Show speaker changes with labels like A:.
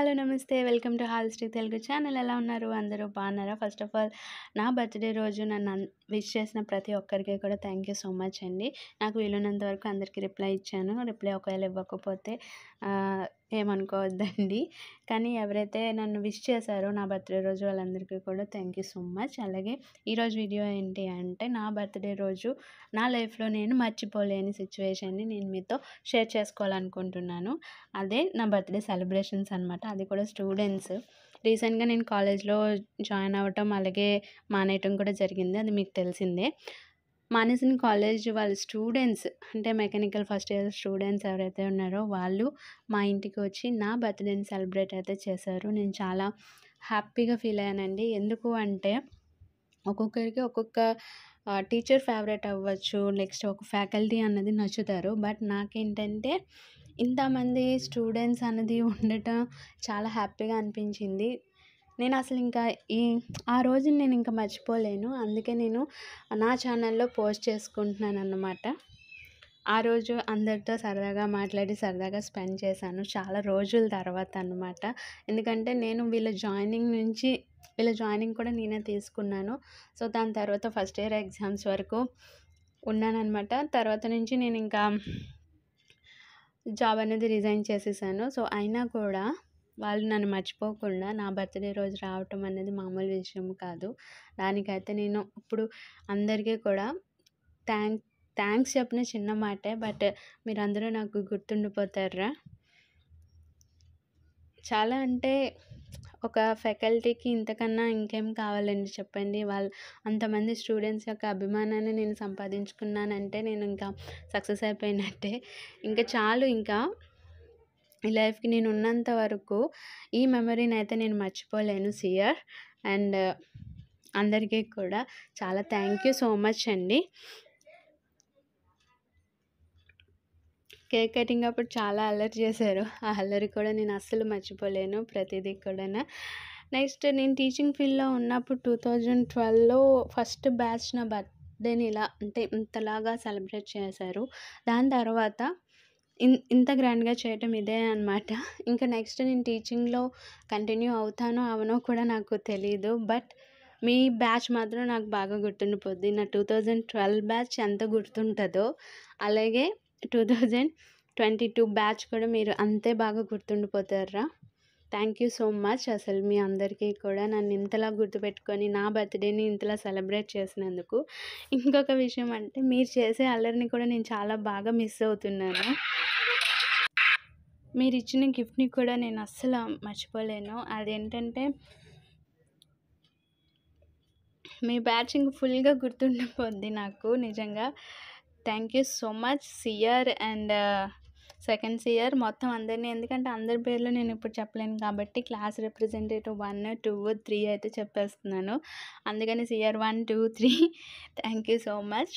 A: Hello నమస్తే welcome to హాల్స్టిక్ Telugu channel. ఎలా ఉన్నారు? అందరూ బాగున్నారా? ఫస్ట్ ఆఫ్ ఆల్ నా బర్త్డే రోజు నన్ను విష్ చేసిన ప్రతి ఒక్కరికి కూడా థ్యాంక్ యూ సో మచ్ అండి. నాకు వీలున్నంత వరకు అందరికీ రిప్లై ఇచ్చాను. రిప్లై ఒకవేళ ఇవ్వకపోతే ఏమనుకోవద్దండి. కానీ ఎవరైతే నన్ను విష్ చేశారో నా బర్త్డే రోజు వాళ్ళందరికీ కూడా థ్యాంక్ యూ సో మచ్. అలాగే ఈరోజు వీడియో ఏంటి అంటే, నా బర్త్డే రోజు నా లైఫ్లో నేను మర్చిపోలేని సిచ్యువేషన్ని నేను మీతో షేర్ చేసుకోవాలనుకుంటున్నాను. అదే నా బర్త్డే సెలబ్రేషన్స్ అనమాట. అది కూడా స్టూడెంట్స్. రీసెంట్గా నేను కాలేజ్లో జాయిన్ అవ్వటం అలాగే మానేయటం కూడా జరిగింది. అది మీకు తెలిసిందే. మానేసిన కాలేజ్ వాళ్ళ స్టూడెంట్స్ అంటే మెకానికల్ ఫస్ట్ ఇయర్ స్టూడెంట్స్ ఎవరైతే ఉన్నారో వాళ్ళు మా ఇంటికి వచ్చి నా బర్త్డేని సెలబ్రేట్ అయితే చేశారు. నేను చాలా హ్యాపీగా ఫీల్ అయ్యానండి. ఎందుకు అంటే ఒక్కొక్కరికి ఒక్కొక్క టీచర్ ఫేవరెట్ అవ్వచ్చు, నెక్స్ట్ ఒక ఫ్యాకల్టీ అన్నది నచ్చుతారు. బట్ నాకేంటంటే ఇంతమంది స్టూడెంట్స్ అన్నది ఉండటం చాలా హ్యాపీగా అనిపించింది. నేను అసలు ఇంకా ఆ రోజుని నేను ఇంకా మర్చిపోలేను. అందుకే నేను నా ఛానల్లో పోస్ట్ చేసుకుంటున్నాను అన్నమాట. ఆ రోజు అందరితో సరదాగా మాట్లాడి సరదాగా స్పెండ్ చేశాను చాలా రోజుల తర్వాత అన్నమాట. ఎందుకంటే నేను వీళ్ళ జాయినింగ్ కూడా నేనే తీసుకున్నాను. సో దాని తర్వాత ఫస్ట్ ఇయర్ ఎగ్జామ్స్ వరకు ఉన్నానన్నమాట. తర్వాత నుంచి నేను ఇంకా జాబ్ అనేది రిజైన్ చేసేసాను. సో అయినా కూడా వాళ్ళు నన్ను మర్చిపోకుండా నా బర్త్డే రోజు రావటం అనేది మామూలు విషయం కాదు. దానికైతే నేను ఇప్పుడు అందరికీ కూడా థ్యాంక్స్ చెప్పిన చిన్న మాటే. బట్ మీరందరూ నాకు గుర్తుండిపోతారా? చాలా అంటే ఒక ఫ్యాకల్టీకి ఇంతకన్నా ఇంకేం కావాలండి చెప్పండి. అంతమంది స్టూడెంట్స్ యొక్క అభిమానాన్ని నేను సంపాదించుకున్నానంటే నేను ఇంకా సక్సెస్ అయిపోయినట్టే. ఇంకా చాలు. ఇంకా ఈ లైఫ్కి నేను ఉన్నంత వరకు ఈ మెమరీని అయితే నేను మర్చిపోలేను సియర్. అండ్ అందరికీ కూడా చాలా థ్యాంక్ యూ సో మచ్ అండి. కేక్ కటింగ్ అప్పుడు చాలా అల్లరి చేశారు. ఆ అల్లరి కూడా నేను అస్సలు మర్చిపోలేను ప్రతిదీ కూడా. నెక్స్ట్ నేను టీచింగ్ ఫీల్డ్లో ఉన్నప్పుడు 2012లో ఫస్ట్ బ్యాచ్ నా బర్త్డేని ఇలా అంటే ఇంతలాగా సెలబ్రేట్ చేశారు. దాని తర్వాత ఇంత గ్రాండ్గా చేయటం ఇదే అనమాట. ఇంకా నెక్స్ట్ నేను టీచింగ్లో కంటిన్యూ అవుతానో అవనో కూడా నాకు తెలీదు. బట్ మీ బ్యాచ్ మాత్రం నాకు బాగా గుర్తుండిపోద్ది. నా 2012 బ్యాచ్ ఎంత గుర్తుంటుందో అలాగే 2022 బ్యాచ్ కూడా మీరు అంతే బాగా గుర్తుండిపోతారా? Thank you so much. అసలు మీ అందరికీ కూడా నన్ను ఇంతలా గుర్తుపెట్టుకొని నా బర్త్డేని ఇంతలా సెలబ్రేట్ చేసినందుకు. ఇంకొక విషయం అంటే మీరు చేసే అల్లరిని కూడా నేను చాలా బాగా మిస్ అవుతున్నాను. మీరు ఇచ్చిన గిఫ్ట్ని కూడా నేను అస్సలు మర్చిపోలేను. అదేంటంటే మీ బ్యాచ్ ఇంక ఫుల్గా గుర్తుండిపోద్ది నాకు నిజంగా. Thank you so much sir and second sir మొత్తం అందరినీ. ఎందుకంటే అందరి పేర్లు నేను ఇప్పుడు చెప్పలేను కాబట్టి క్లాస్ రిప్రజెంటేటివ్ 1, 2, 3 అయితే చెప్పేస్తున్నాను. అందుకని సియర్ 1, 2, 3 థ్యాంక్ యూ సో మచ్.